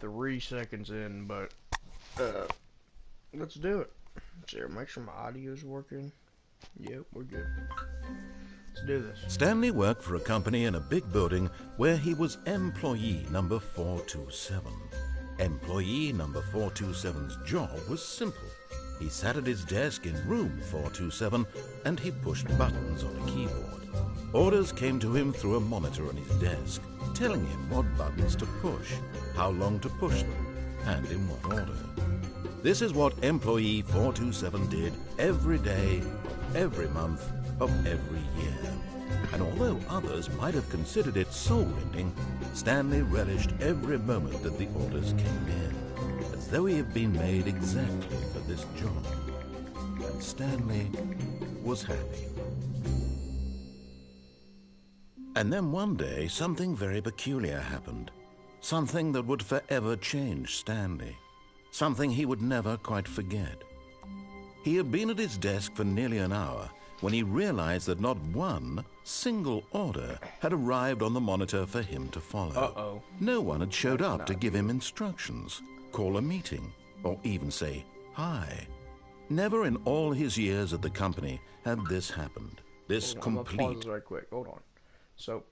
3 seconds in, but let's do it. Let's see, make sure my audio is working. Yep, we're good. Let's do this. Stanley worked for a company in a big building where he was employee number 427. Employee number 427's job was simple. He sat at his desk in room 427 and he pushed buttons on a keyboard. Orders came to him through a monitor on his desk, telling him what buttons to push, how long to push them, and in what order. This is what employee 427 did every day of every month of every year. And although others might have considered it soul-rending, Stanley relished every moment that the orders came in, as though he had been made exactly for this job. And Stanley was happy. And then one day, something very peculiar happened. Something that would forever change Stanley. Something he would never quite forget. He had been at his desk for nearly an hour when he realized that not one single order had arrived on the monitor for him to follow. Uh-oh. No one had showed up to give him instructions, call a meeting, or even say hi. Never in all his years at the company had this happened. This I'm gonna complete... pause this right quick. Hold on. So,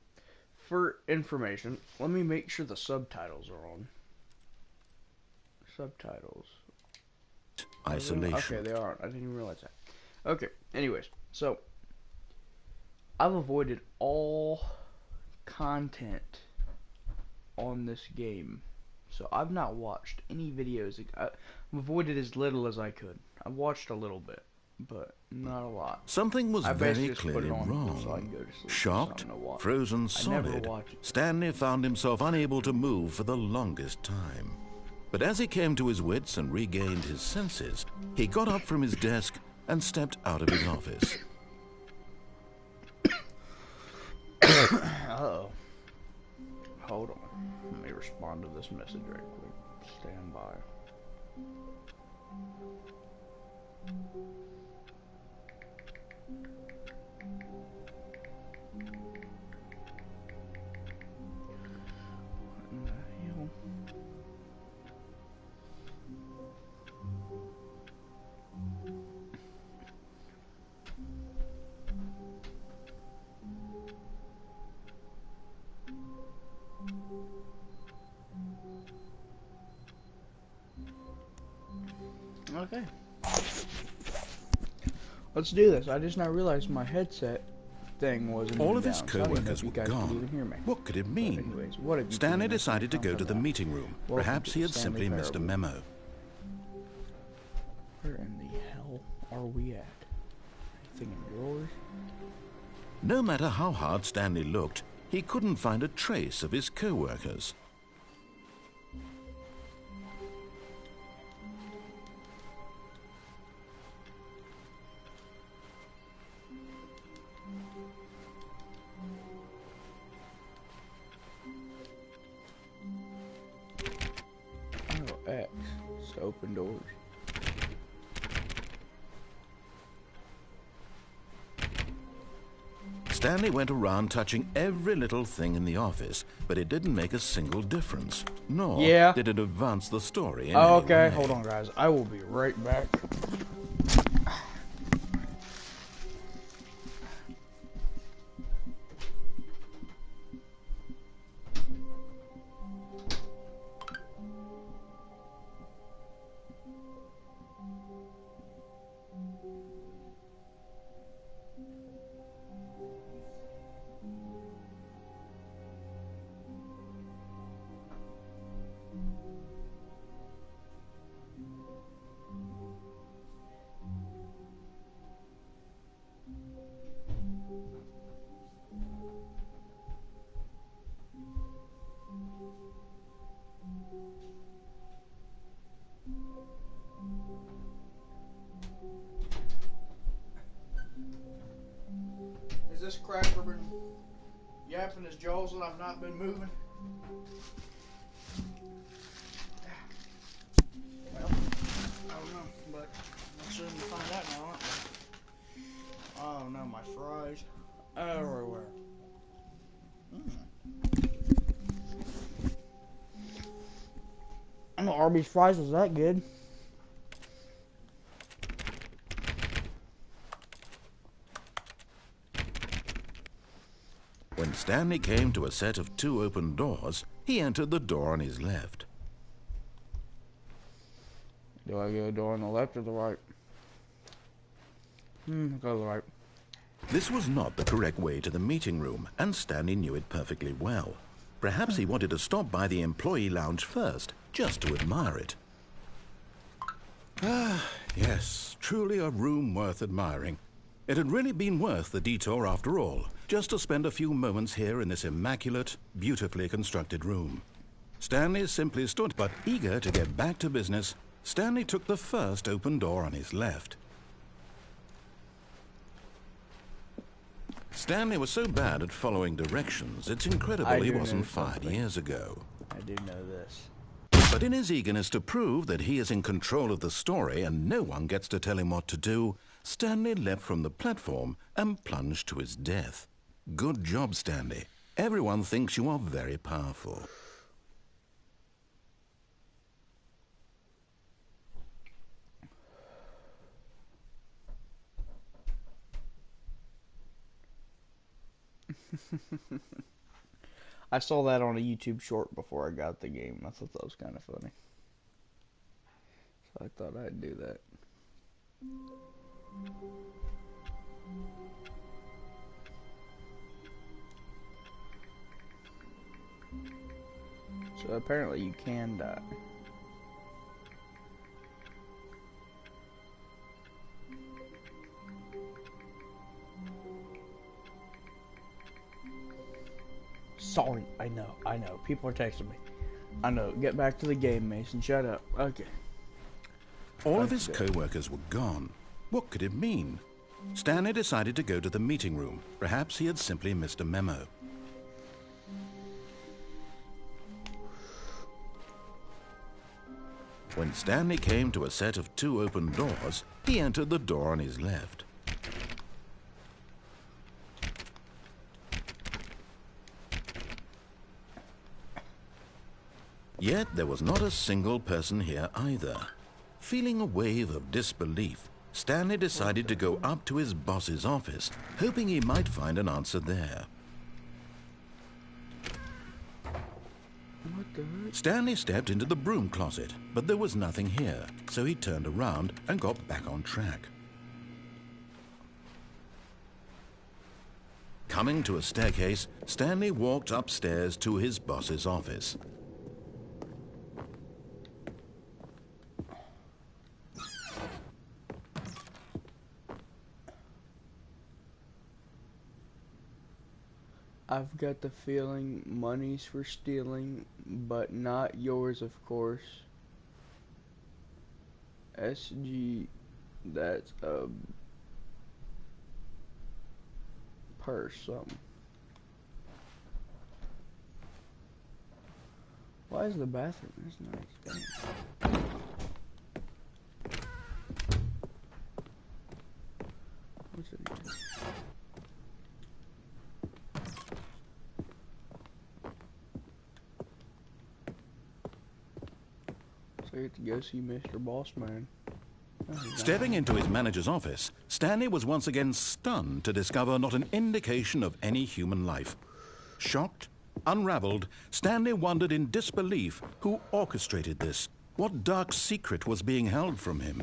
for information, let me make sure the subtitles are on. Subtitles. isolation. Okay, they are. I didn't even realize that. Okay, anyways, so I've avoided all content on this game. So I've not watched any videos. I've avoided as little as I could. I've watched a little bit, but not a lot. Something was very clearly wrong. So I can go to sleep, Shocked, frozen solid, Stanley found himself unable to move for the longest time. But as he came to his wits and regained his senses, he got up from his desk and stepped out of his office. Uh-oh. Hold on. Let me respond to this message right quick. Stand by. What in the hell? Okay. Let's do this. I just now realized my headset thing wasn't All even of his down, so I didn't know co-workers if you were guys could gone. even hear me. What could it But mean? anyways, what have you Stanley been decided to doing? go to the meeting room. Welcome Perhaps to he the had Stanley simply missed a Parable. memo. Where in the hell are we at? Anything in drawers? No matter how hard Stanley looked, he couldn't find a trace of his co-workers. Oh, X. It's to open doors. Stanley went around touching every little thing in the office, but it didn't make a single difference, nor did it advance the story in any Okay, way. hold on, guys. I will be right back. Is this crapper been yapping his jaws and I've not been moving? Well, I don't know, but we'll soon find out now, aren't we? Oh no, my fries everywhere. know Arby's fries was that good. When Stanley came to a set of 2 open doors, he entered the door on his left. Do I go the door on the left or the right? I'll go to the right. This was not the correct way to the meeting room, and Stanley knew it perfectly well. Perhaps he wanted to stop by the employee lounge first, just to admire it. Ah, yes, truly a room worth admiring. It had really been worth the detour after all, just to spend a few moments here in this immaculate, beautifully constructed room. Stanley simply stood, but eager to get back to business, Stanley took the first open door on his left. Stanley was so bad at following directions, it's incredible he wasn't fired years ago. I do know this. But in his eagerness to prove that he is in control of the story and no one gets to tell him what to do, Stanley leapt from the platform and plunged to his death. Good job, Stanley. Everyone thinks you are very powerful. I saw that on a YouTube short before I got the game. I thought that was kind of funny. So I thought I'd do that. So apparently you can die. Sorry, I know. People are texting me. I know. Get back to the game, Mason. Shut up. Okay. All of his co-workers were gone. What could it mean? Stanley decided to go to the meeting room. Perhaps he had simply missed a memo. When Stanley came to a set of 2 open doors, he entered the door on his left. Yet there was not a single person here either. Feeling a wave of disbelief, Stanley decided to go up to his boss's office, hoping he might find an answer there. What the heck? Stanley stepped into the broom closet, but there was nothing here, so he turned around and got back on track. Coming to a staircase, Stanley walked upstairs to his boss's office. I've got the feeling money's for stealing, but not yours, of course. SG, that's a purse, something. Why is the bathroom this nice? Dang. What's it here? So I get to go see Mr. Bossman. Stepping into his manager's office, Stanley was once again stunned to discover not an indication of any human life. Shocked, unraveled, Stanley wondered in disbelief who orchestrated this. What dark secret was being held from him?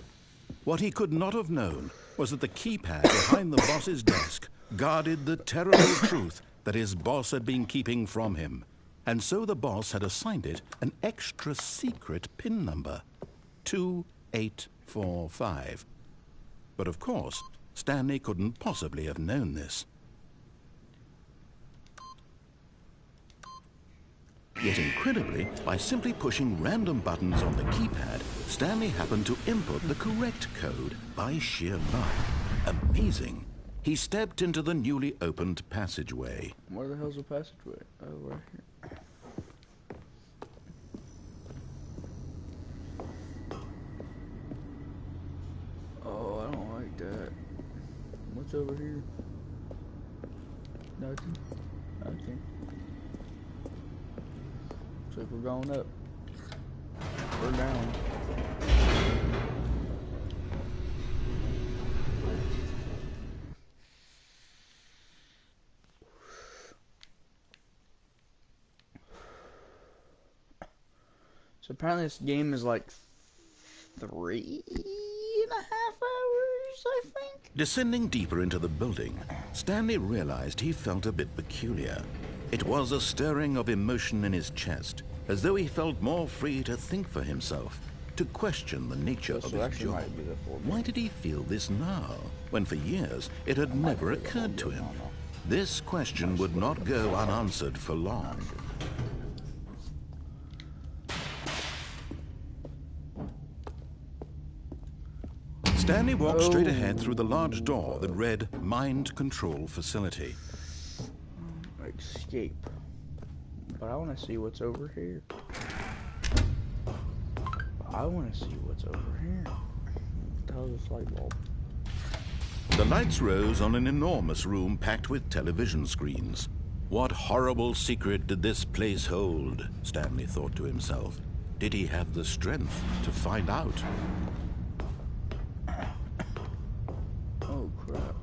What he could not have known was that the keypad behind the boss's desk guarded the terrible truth that his boss had been keeping from him. And so the boss had assigned it an extra secret PIN number, 2845. But of course, Stanley couldn't possibly have known this. Yet incredibly, by simply pushing random buttons on the keypad, Stanley happened to input the correct code by sheer luck. Amazing. He stepped into the newly opened passageway. Where the hell's the passageway? Oh, right here. Oh, I don't like that. What's over here? Nothing. Okay. Looks like we're going up. Or down. around. So apparently this game is like 3.5 hours, I think? Descending deeper into the building, Stanley realized he felt a bit peculiar. It was a stirring of emotion in his chest, as though he felt more free to think for himself, to question the nature of his job. Why did he feel this now, when for years it had never occurred to him? This question would not go unanswered for long. Stanley walked straight ahead through the large door that read Mind Control Facility. Escape. But I want to see what's over here. I want to see what's over here. What the hell is this light bulb? The lights rose on an enormous room packed with television screens. What horrible secret did this place hold? Stanley thought to himself. Did he have the strength to find out? Oh, crap.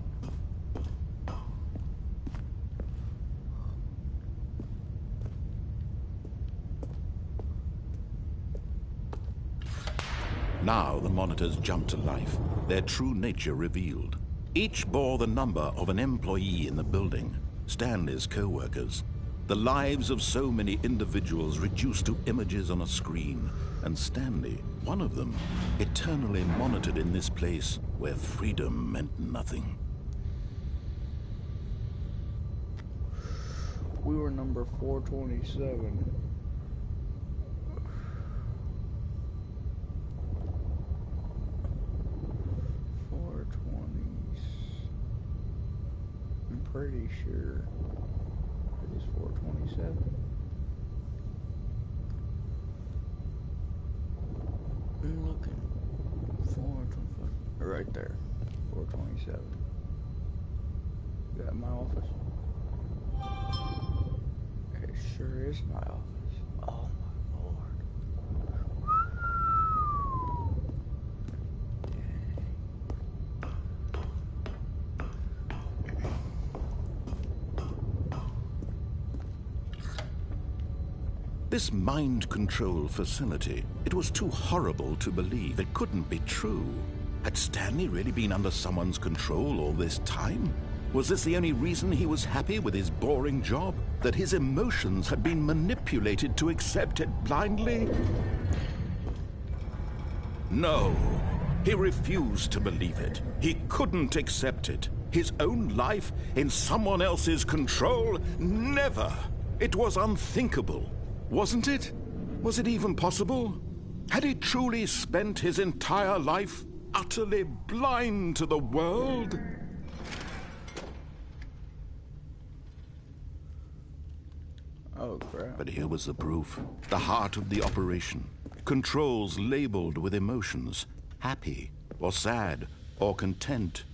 Now the monitors jumped to life, their true nature revealed. Each bore the number of an employee in the building, Stanley's co-workers. The lives of so many individuals reduced to images on a screen, and Stanley, one of them, eternally monitored in this place where freedom meant nothing. We were number 427. I'm pretty sure it is 427. I'm looking. 425. Right there. 427. Is that my office? It sure is my office. Oh my lord. This mind control facility, it was too horrible to believe. It couldn't be true. Had Stanley really been under someone's control all this time? Was this the only reason he was happy with his boring job? That his emotions had been manipulated to accept it blindly? No, he refused to believe it. He couldn't accept it. His own life in someone else's control? Never! It was unthinkable. Wasn't it? Was it even possible? Had he truly spent his entire life utterly blind to the world? Oh, crap. But here was the proof. The heart of the operation. Controls labeled with emotions. Happy, or sad, or content.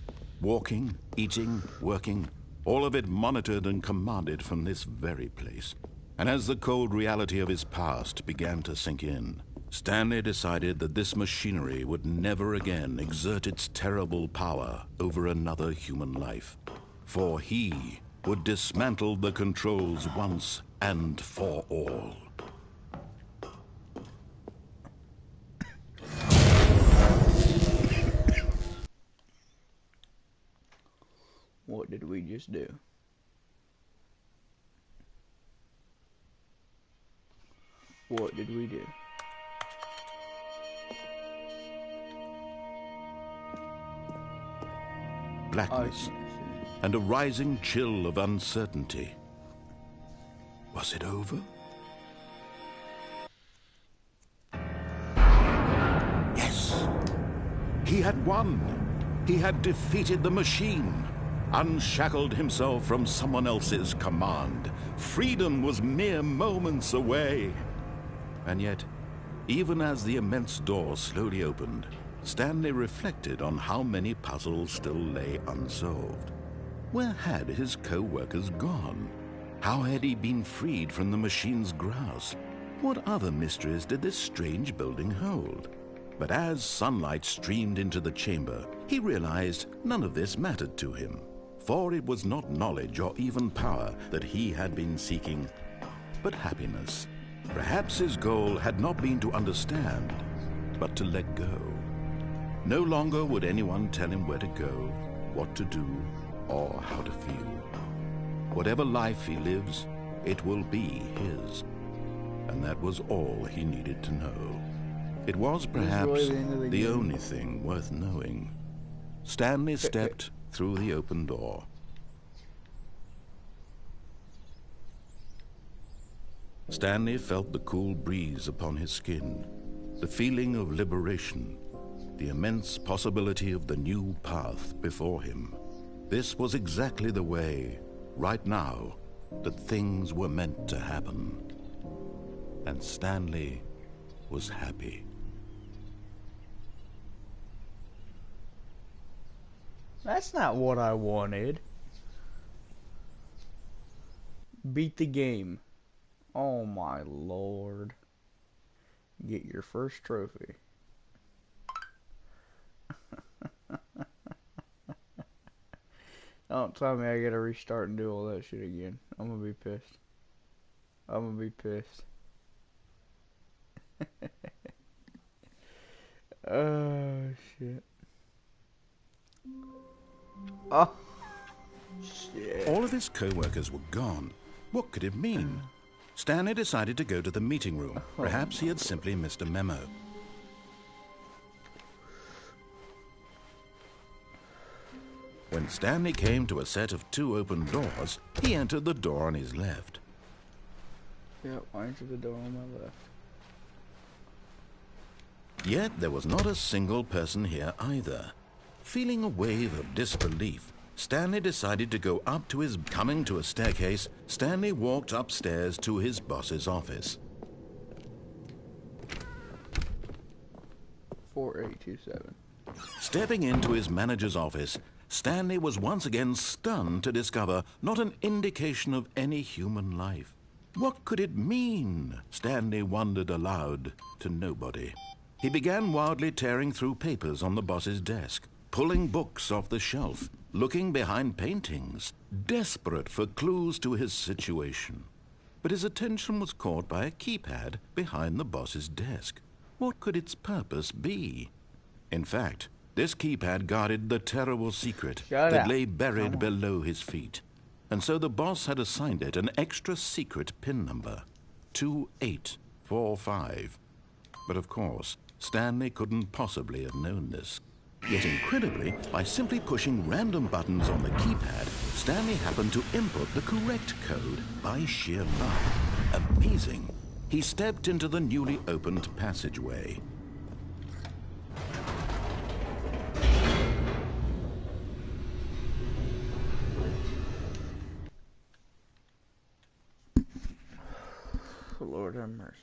Walking, eating, working. All of it monitored and commanded from this very place. And as the cold reality of his past began to sink in, Stanley decided that this machinery would never again exert its terrible power over another human life. For he would dismantle the controls once and for all. What did we just do? What did we do? Blackness and a rising chill of uncertainty. Was it over? Yes! He had won! He had defeated the machine, unshackled himself from someone else's command. Freedom was mere moments away. And yet, even as the immense door slowly opened, Stanley reflected on how many puzzles still lay unsolved. Where had his co-workers gone? How had he been freed from the machine's grasp? What other mysteries did this strange building hold? But as sunlight streamed into the chamber, he realized none of this mattered to him, for it was not knowledge or even power that he had been seeking, but happiness. Perhaps his goal had not been to understand, but to let go. No longer would anyone tell him where to go, what to do, or how to feel. Whatever life he lives, it will be his. And that was all he needed to know. It was perhaps the only thing worth knowing. Stanley stepped through the open door. Stanley felt the cool breeze upon his skin, the feeling of liberation, the immense possibility of the new path before him. This was exactly the way, right now, that things were meant to happen. And Stanley was happy. That's not what I wanted. Beat the game. Oh my lord. Get your first trophy. Don't tell me I gotta restart and do all that shit again. I'm gonna be pissed. I'm gonna be pissed. Oh shit. Oh shit. All of his co-workers were gone. What could it mean? Stanley decided to go to the meeting room. Perhaps he had simply missed a memo. When Stanley came to a set of 2 open doors, he entered the door on his left. Yep, I entered the door on my left. Yet there was not a single person here either. Feeling a wave of disbelief, Stanley decided to go up to his... Coming to a staircase, Stanley walked upstairs to his boss's office. 4827. Stepping into his manager's office, Stanley was once again stunned to discover not an indication of any human life. What could it mean? Stanley wondered aloud to nobody. He began wildly tearing through papers on the boss's desk, pulling books off the shelf, looking behind paintings, desperate for clues to his situation. But his attention was caught by a keypad behind the boss's desk. What could its purpose be? In fact, this keypad guarded the terrible secret that lay buried below his feet. And so the boss had assigned it an extra secret PIN number, 2845. But of course, Stanley couldn't possibly have known this. Yet incredibly, by simply pushing random buttons on the keypad, Stanley happened to input the correct code by sheer luck. Amazing. He stepped into the newly opened passageway. Lord have mercy.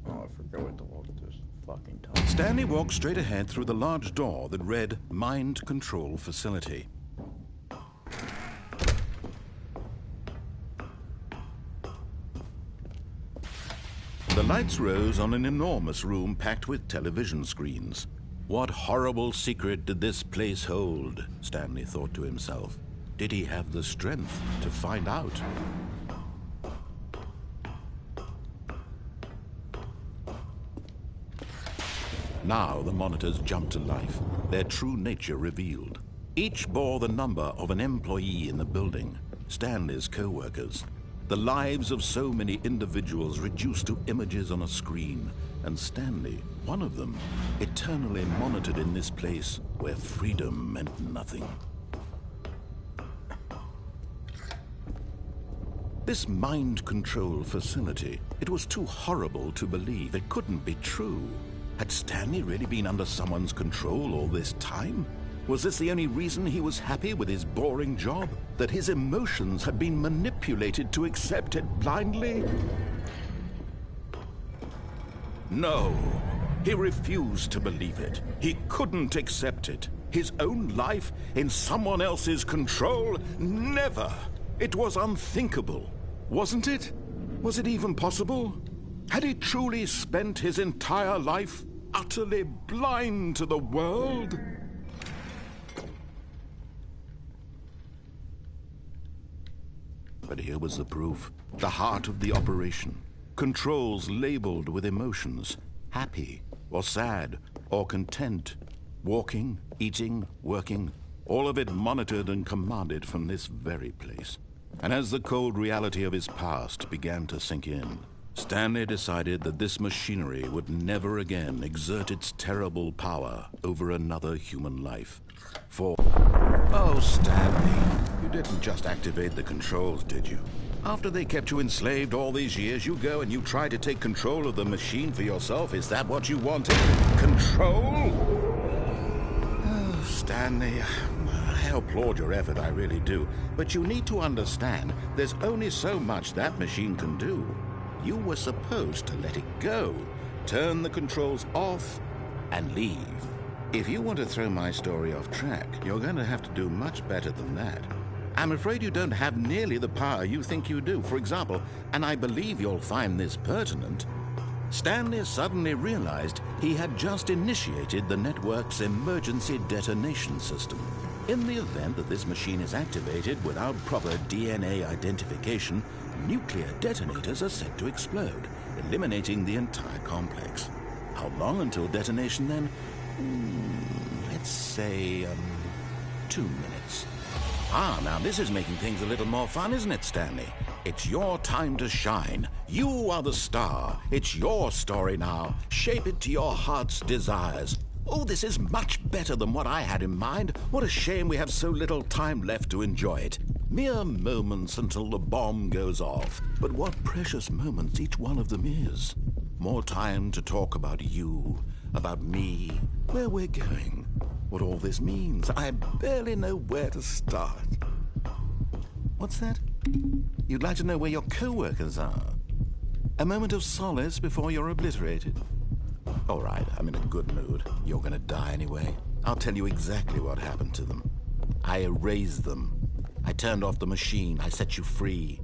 Oh, I forgot what to walk this fucking time. Stanley walked straight ahead through the large door that read Mind Control Facility. The lights rose on an enormous room packed with television screens. What horrible secret did this place hold? Stanley thought to himself. Did he have the strength to find out? Now the monitors jumped to life, their true nature revealed. Each bore the number of an employee in the building, Stanley's co-workers. The lives of so many individuals reduced to images on a screen, and Stanley, one of them, eternally monitored in this place where freedom meant nothing. This mind control facility, it was too horrible to believe. It couldn't be true. Had Stanley really been under someone's control all this time? Was this the only reason he was happy with his boring job? That his emotions had been manipulated to accept it blindly? No, He refused to believe it. He couldn't accept it. His own life in someone else's control? Never! It was unthinkable. Wasn't it? Was it even possible? Had he truly spent his entire life utterly blind to the world? But here was the proof. The heart of the operation. Controls labeled with emotions. Happy, or sad, or content. Walking, eating, working. All of it monitored and commanded from this very place. And as the cold reality of his past began to sink in, Stanley decided that this machinery would never again exert its terrible power over another human life. For... Oh, Stanley, you didn't just activate the controls, did you? After they kept you enslaved all these years, you go and you try to take control of the machine for yourself? Is that what you wanted? Control? Oh, Stanley, I applaud your effort, I really do. But you need to understand, there's only so much that machine can do. You were supposed to let it go, turn the controls off, and leave. If you want to throw my story off track, you're going to have to do much better than that. I'm afraid you don't have nearly the power you think you do. For example, and I believe you'll find this pertinent, Stanley suddenly realized he had just initiated the network's emergency detonation system. In the event that this machine is activated without proper DNA identification, nuclear detonators are set to explode, eliminating the entire complex. How long until detonation then? Let's say, 2 minutes. Now this is making things a little more fun, isn't it, Stanley? It's your time to shine. You are the star. It's your story now. Shape it to your heart's desires. Oh, this is much better than what I had in mind. What a shame we have so little time left to enjoy it. Mere moments until the bomb goes off. But what precious moments each one of them is. More time to talk about you, about me, where we're going, what all this means. I barely know where to start. What's that? You'd like to know where your co-workers are? A moment of solace before you're obliterated. All right, I'm in a good mood. You're gonna die anyway. I'll tell you exactly what happened to them. I erased them. I turned off the machine. I set you free.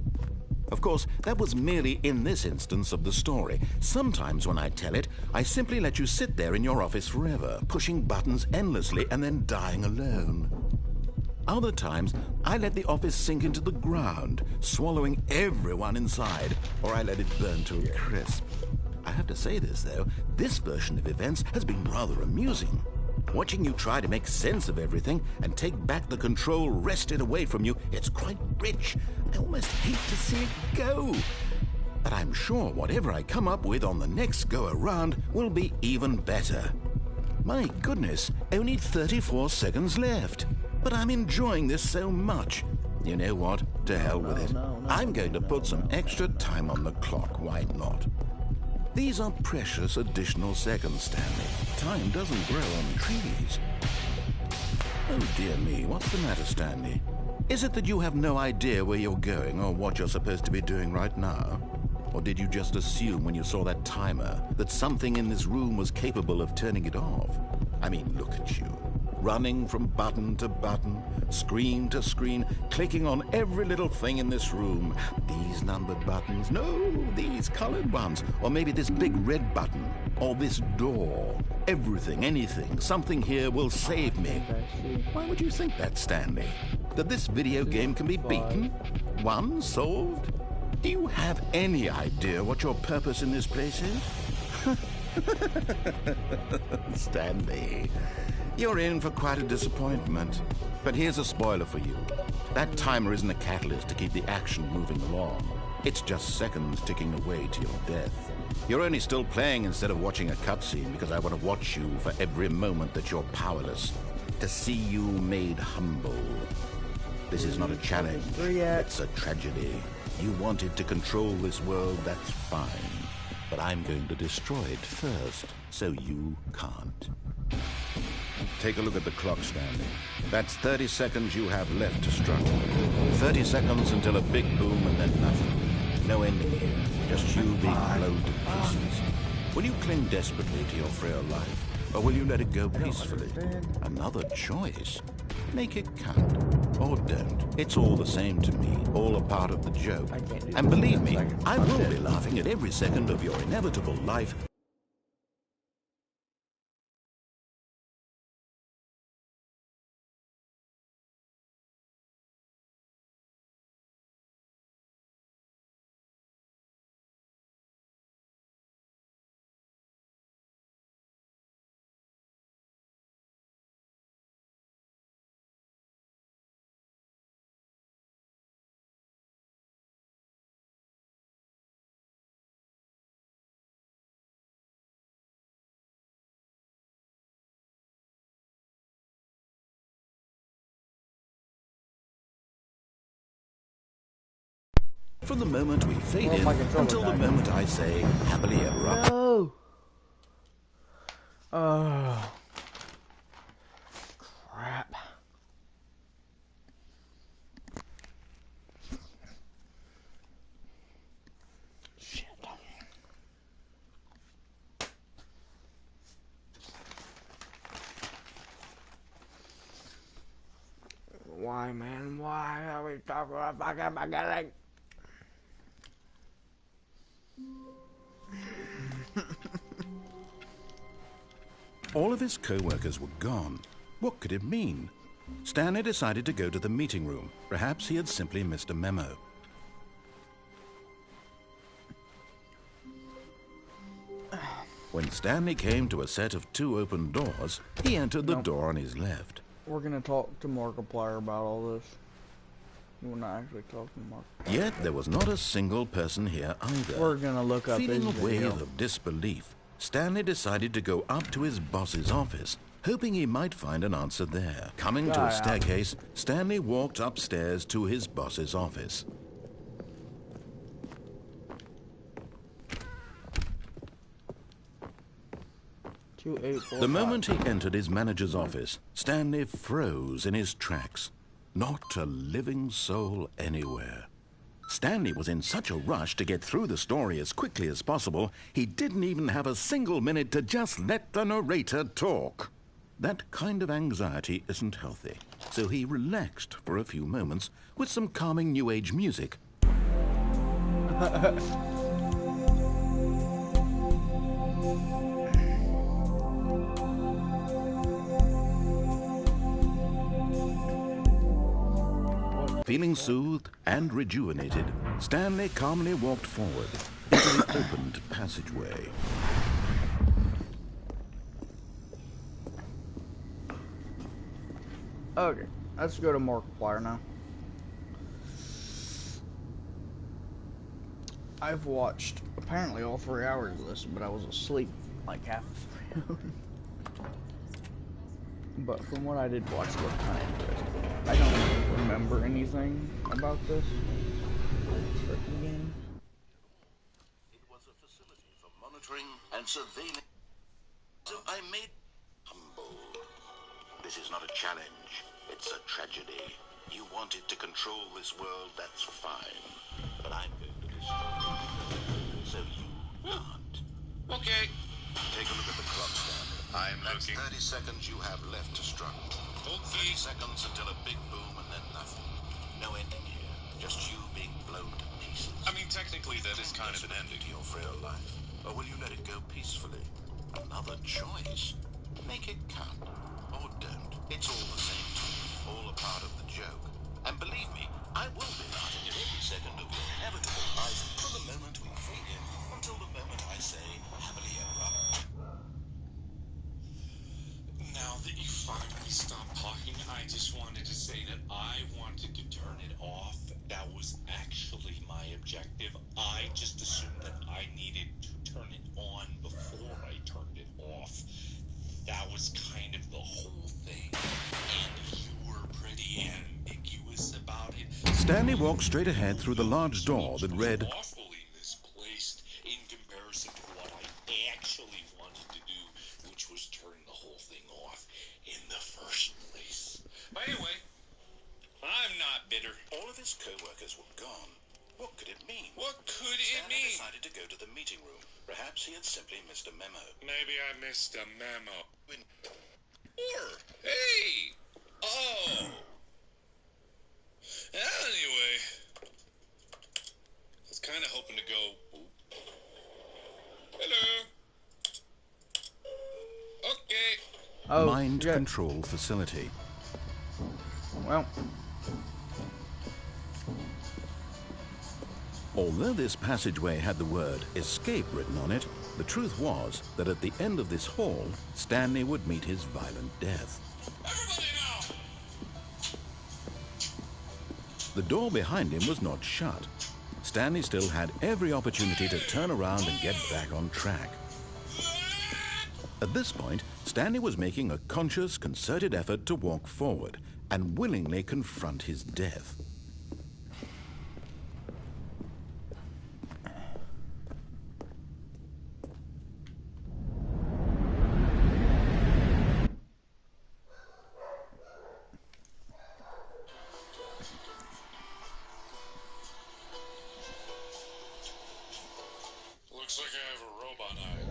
Of course, that was merely in this instance of the story. Sometimes when I tell it, I simply let you sit there in your office forever, pushing buttons endlessly and then dying alone. Other times, I let the office sink into the ground, swallowing everyone inside, or I let it burn to a crisp. I have to say this, though, this version of events has been rather amusing. Watching you try to make sense of everything and take back the control wrested away from you, it's quite rich. I almost hate to see it go. But I'm sure whatever I come up with on the next go-around will be even better. My goodness, only 34 seconds left. But I'm enjoying this so much. You know what? To hell with it. I'm going to put some extra time on the clock. Why not? These are precious additional seconds, Stanley. Time doesn't grow on trees. Oh, dear me. What's the matter, Stanley? Is it that you have no idea where you're going or what you're supposed to be doing right now? Or did you just assume when you saw that timer that something in this room was capable of turning it off? I mean, look at you. Running from button to button, screen to screen, clicking on every little thing in this room. These numbered buttons, no, these colored ones. Or maybe this big red button, or this door. Everything, anything, something here will save me. Why would you think that, Stanley? That this video game can be beaten? Won? Solved? Do you have any idea what your purpose in this place is? Stanley, you're in for quite a disappointment. But here's a spoiler for you. That timer isn't a catalyst to keep the action moving along. It's just seconds ticking away to your death. You're only still playing instead of watching a cutscene because I want to watch you for every moment that you're powerless. To see you made humble. This is not a challenge. It's a tragedy. You wanted to control this world, that's fine. But I'm going to destroy it first, so you can't. Take a look at the clock, Stanley. That's 30 seconds you have left to struggle. 30 seconds until a big boom and then nothing. No ending here. Just you being blown to pieces. Will you cling desperately to your frail life, or will you let it go peacefully? Another choice. Make it count, or don't. It's all the same to me, all a part of the joke. And believe me, I will be laughing at every second of your inevitable life. From the moment we fade in until the moment I say happily ever after. No. Oh. Crap. Shit. Why, man? Why are we talking about fucking beginning? All of his co-workers were gone. What could it mean? Stanley decided to go to the meeting room. Perhaps he had simply missed a memo. When Stanley came to a set of 2 open doors, he entered the door on his left. We're gonna talk to Markiplier about all this. We're not actually talking to Mark. Yet there was not a single person here either. We're gonna look up Feeling his a video. wave of disbelief, Stanley decided to go up to his boss's office, hoping he might find an answer there. Coming to a staircase, Stanley walked upstairs to his boss's office. The moment he entered his manager's office, Stanley froze in his tracks. Not a living soul anywhere. Stanley was in such a rush to get through the story as quickly as possible, he didn't even have a single minute to just let the narrator talk. That kind of anxiety isn't healthy, so he relaxed for a few moments with some calming New Age music. Feeling soothed and rejuvenated, Stanley calmly walked forward into the opened passageway. Okay, let's go to Markiplier now. I've watched apparently all 3 hours of this, but I was asleep like half of it. But from what I did watch, it looked kind of interesting. I don't remember anything about this freaking game. It was a facility for monitoring and surveilling. So I made humble. This is not a challenge. It's a tragedy. You wanted to control this world, that's fine. But I'm going to destroy it. So you can't. Okay. Take a look at the clock, Stanley. That's 30 seconds you have left to struggle. 30 seconds until a big boom and then nothing. No ending here. Just you being blown to pieces. I mean, technically that is kind of an ending. To your frail life. Or will you let it go peacefully? Another choice. Make it count. Or don't. It's all the same to me. All a part of the joke. And believe me, I will be laughing at every second of your inevitable life from the moment we fade in until the moment I say happily ever after. Now that you finally stopped talking, I just wanted to say that I wanted to turn it off. That was actually my objective. I just assumed that I needed to turn it on before I turned it off. That was kind of the whole thing. And you were pretty ambiguous about it. Stanley walked straight ahead through the large door that read, awfully misplaced in comparison to what I actually wanted to do, which was turn the whole thing off in the first place. But anyway, I'm not bitter. all of his co-workers were gone. What could it mean? What could it Stanley mean? decided to go to the meeting room. Perhaps he had simply missed a memo. Maybe I missed a memo. Or, hey! Oh! Anyway, I was kind of hoping to go. Hello. Okay. Oh, Mind shit. control facility. Well, Although this passageway had the word escape written on it, the truth was that at the end of this hall, Stanley would meet his violent death. Everybody now! The door behind him was not shut. Stanley still had every opportunity to turn around and get back on track. At this point, Stanley was making a conscious, concerted effort to walk forward and willingly confront his death. Looks like I have a robot eye.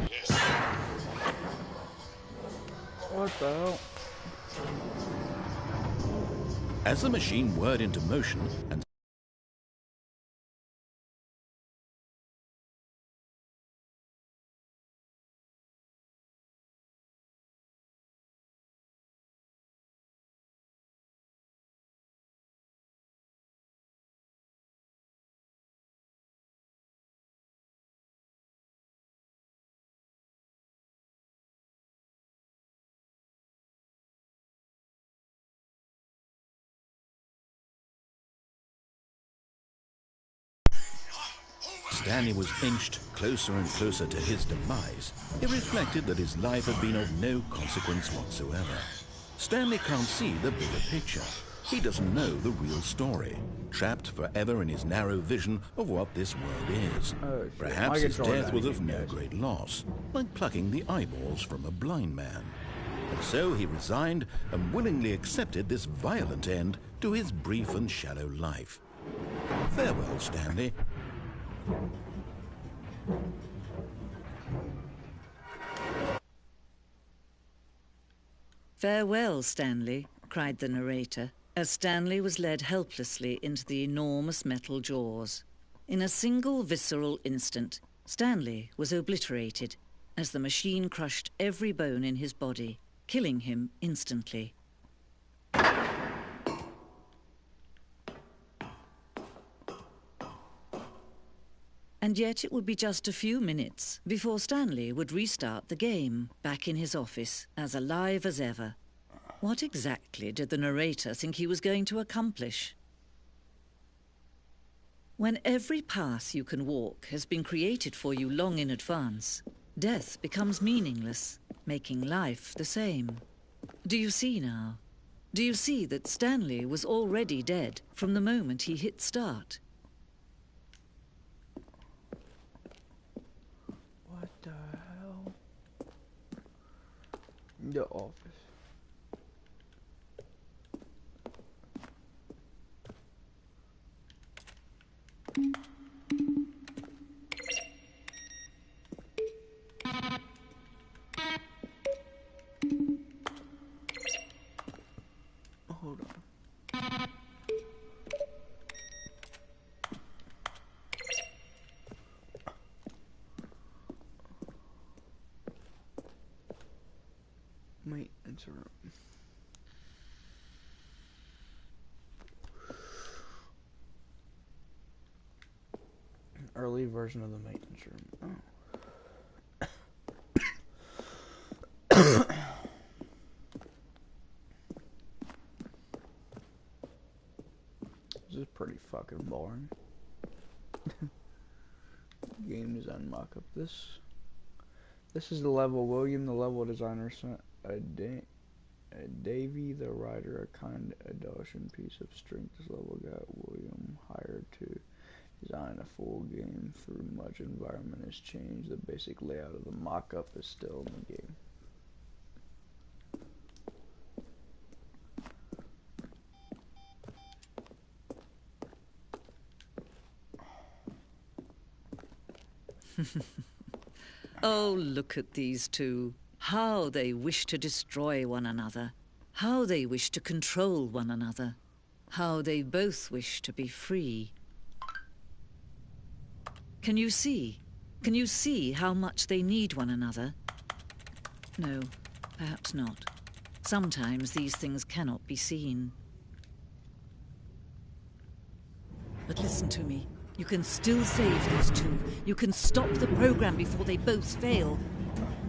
Yes. what the hell? As the machine whirred into motion and Stanley was inched closer and closer to his demise, it reflected that his life had been of no consequence whatsoever. Stanley can't see the bigger picture. He doesn't know the real story, trapped forever in his narrow vision of what this world is. Oh, shit. Perhaps My his controller death was died of no again, guys. great loss, like plucking the eyeballs from a blind man. And so he resigned and willingly accepted this violent end to his brief and shallow life. Farewell, Stanley. "Farewell, Stanley," cried the narrator, as Stanley was led helplessly into the enormous metal jaws. In a single visceral instant, Stanley was obliterated as the machine crushed every bone in his body, killing him instantly. And yet it would be just a few minutes before Stanley would restart the game, back in his office, as alive as ever. What exactly did the narrator think he was going to accomplish? When every path you can walk has been created for you long in advance, death becomes meaningless, making life the same. Do you see now? Do you see that Stanley was already dead from the moment he hit start? What the hell? The office. Hold on. Maintenance room. Early version of the maintenance room. Oh. This is pretty fucking boring. Game design mock-up. This is the level. William, the level designer, sent Davey, the writer, a kind adulation piece of strength. This level got William hired to design a full game. Through much environment has changed, the basic layout of the mock-up is still in the game. Oh, look at these two. How they wish to destroy one another. How they wish to control one another. How they both wish to be free. Can you see? Can you see how much they need one another? No, perhaps not. Sometimes these things cannot be seen. But listen to me. You can still save these two. You can stop the program before they both fail.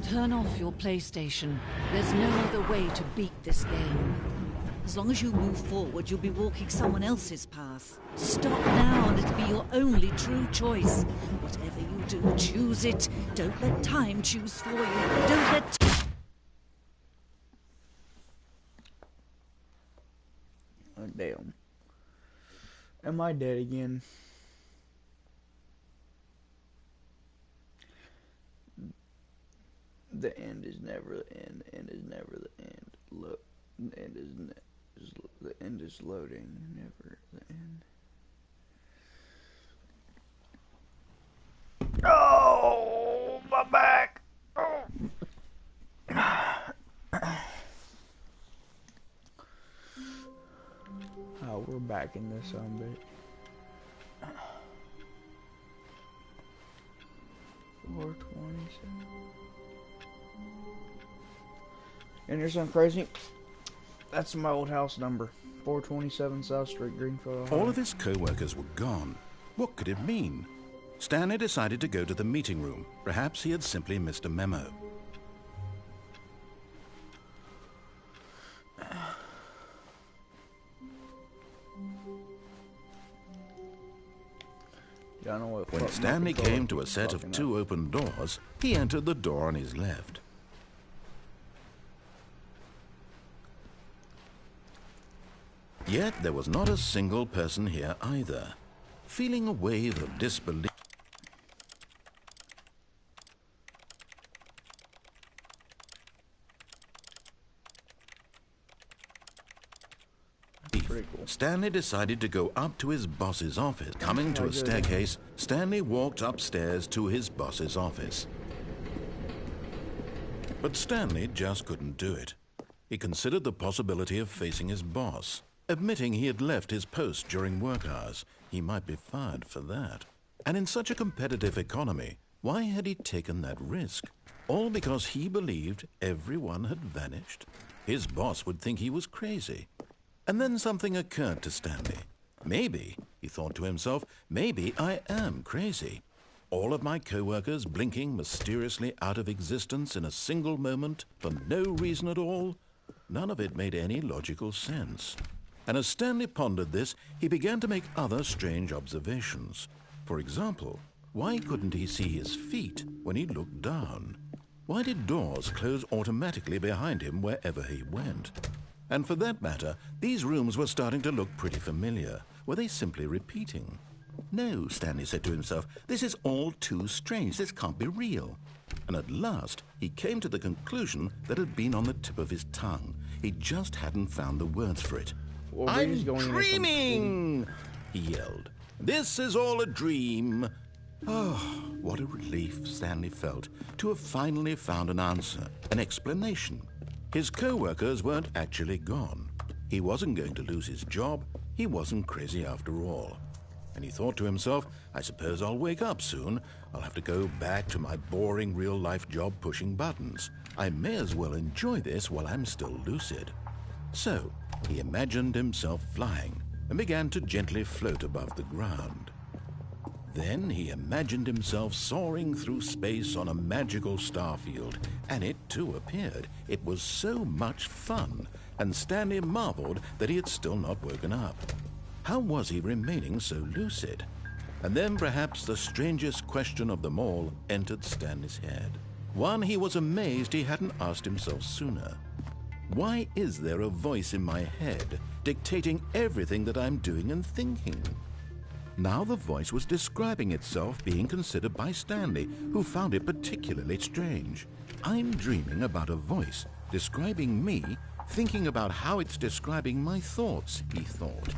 Turn off your PlayStation. There's no other way to beat this game. As long as you move forward, you'll be walking someone else's path. Stop now and it'll be your only true choice. Whatever you do, choose it. Don't let time choose for you. Don't let... Oh, damn. Am I dead again? The end is never the end. The end is never the end. Look, the end is the end is loading. Never the end. Oh, my back. Oh. Oh, we're back in this bit. 427. And here's something crazy. That's my old house number. 427 South Street, Greenfield, Ohio. All of his co-workers were gone. What could it mean? Stanley decided to go to the meeting room. Perhaps he had simply missed a memo. When Stanley came to a set of two open doors, he entered the door on his left. Yet there was not a single person here either. Feeling a wave of disbelief, Cool. Stanley decided to go up to his boss's office. Coming to a staircase, Stanley walked upstairs to his boss's office. But Stanley just couldn't do it. He considered the possibility of facing his boss. Admitting he had left his post during work hours, he might be fired for that. And in such a competitive economy, why had he taken that risk? All because he believed everyone had vanished? His boss would think he was crazy. And then something occurred to Stanley. Maybe, he thought to himself, maybe I am crazy. All of my co-workers blinking mysteriously out of existence in a single moment for no reason at all? None of it made any logical sense. And as Stanley pondered this, he began to make other strange observations. For example, why couldn't he see his feet when he looked down? Why did doors close automatically behind him wherever he went? And for that matter, these rooms were starting to look pretty familiar. Were they simply repeating? No, Stanley said to himself, this is all too strange. This can't be real. And at last, he came to the conclusion that had been on the tip of his tongue. He just hadn't found the words for it. Well, I'm dreaming! He yelled. This is all a dream. Oh, what a relief Stanley felt to have finally found an answer, an explanation. His co-workers weren't actually gone. He wasn't going to lose his job. He wasn't crazy after all. And he thought to himself, I suppose I'll wake up soon. I'll have to go back to my boring real-life job pushing buttons. I may as well enjoy this while I'm still lucid. So, he imagined himself flying and began to gently float above the ground. Then he imagined himself soaring through space on a magical starfield, and it too appeared. It was so much fun, and Stanley marveled that he had still not woken up. How was he remaining so lucid? And then perhaps the strangest question of them all entered Stanley's head. One he was amazed he hadn't asked himself sooner. Why is there a voice in my head dictating everything that I'm doing and thinking? Now the voice was describing itself being considered by Stanley, who found it particularly strange. I'm dreaming about a voice describing me, thinking about how it's describing my thoughts, he thought.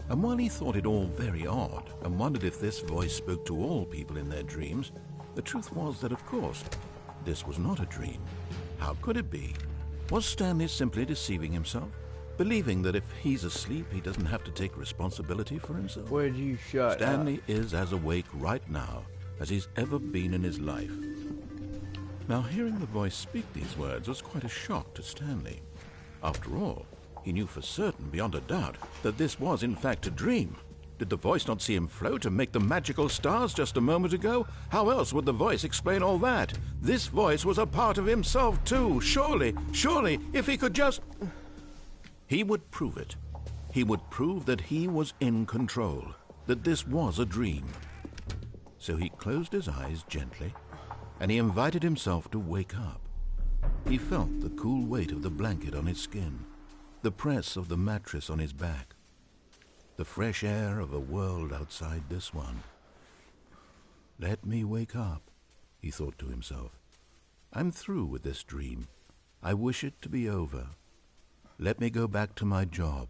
And while he thought it all very odd and wondered if this voice spoke to all people in their dreams, The truth was that, of course, this was not a dream. How could it be? Was Stanley simply deceiving himself? Believing that if he's asleep, he doesn't have to take responsibility for himself? Would you shut Stanley up? is as awake right now as he's ever been in his life. Now, hearing the voice speak these words was quite a shock to Stanley. After all, he knew for certain, beyond a doubt, that this was in fact a dream. Did the voice not see him float and make the magical stars just a moment ago? How else would the voice explain all that? This voice was a part of himself too. Surely, if he could just... He would prove it. He would prove that he was in control, that this was a dream. So he closed his eyes gently, and he invited himself to wake up. He felt the cool weight of the blanket on his skin, the press of the mattress on his back, the fresh air of a world outside this one. Let me wake up, he thought to himself. I'm through with this dream. I wish it to be over. Let me go back to my job.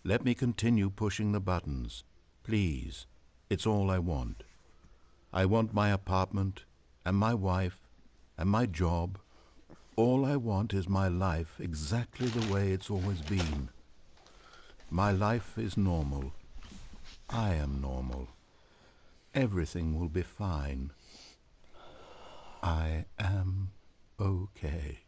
Let me continue pushing the buttons. Please, it's all I want. I want my apartment, and my wife, and my job. All I want is my life exactly the way it's always been. My life is normal. I am normal. Everything will be fine. I am okay.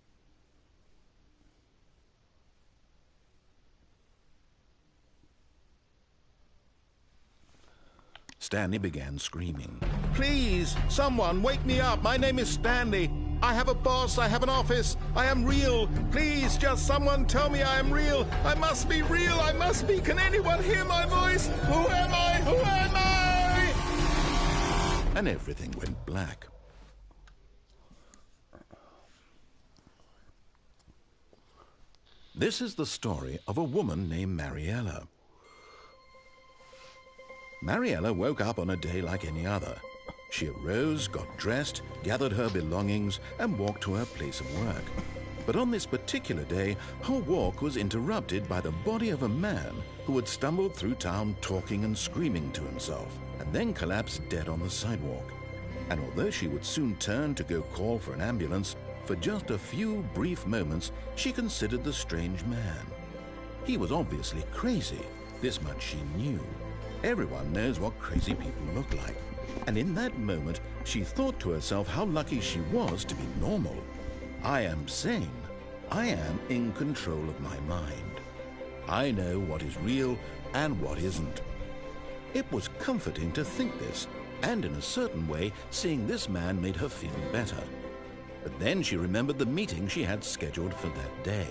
Stanley began screaming. Please, someone, wake me up. My name is Stanley. I have a boss. I have an office. I am real. Please, just someone tell me I am real. I must be real. I must be. Can anyone hear my voice? Who am I? Who am I? And everything went black. This is the story of a woman named Mariella. Mariella woke up on a day like any other. She arose, got dressed, gathered her belongings, and walked to her place of work. But on this particular day, her walk was interrupted by the body of a man who had stumbled through town talking and screaming to himself, and then collapsed dead on the sidewalk. And although she would soon turn to go call for an ambulance, for just a few brief moments she considered the strange man. He was obviously crazy. This much she knew. Everyone knows what crazy people look like. And in that moment, she thought to herself how lucky she was to be normal. I am sane. I am in control of my mind. I know what is real and what isn't. It was comforting to think this, and in a certain way, seeing this man made her feel better. But then she remembered the meeting she had scheduled for that day,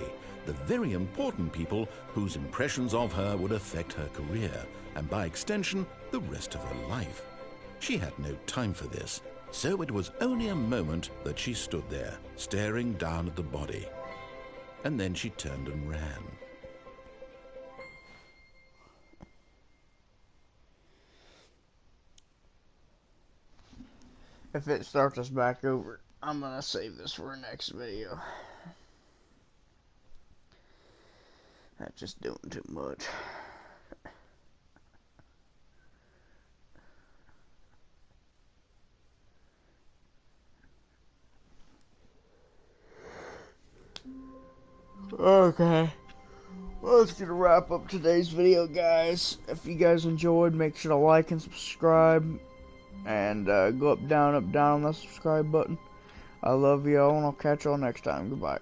the very important people whose impressions of her would affect her career, and by extension, the rest of her life. She had no time for this, so it was only a moment that she stood there, staring down at the body. And then she turned and ran. If it starts us back over, I'm gonna save this for a next video. That's just doing too much. Okay. Well, that's gonna wrap up today's video, guys. If you guys enjoyed, make sure to like and subscribe. And go up, down on that subscribe button. I love y'all, and I'll catch y'all next time. Goodbye.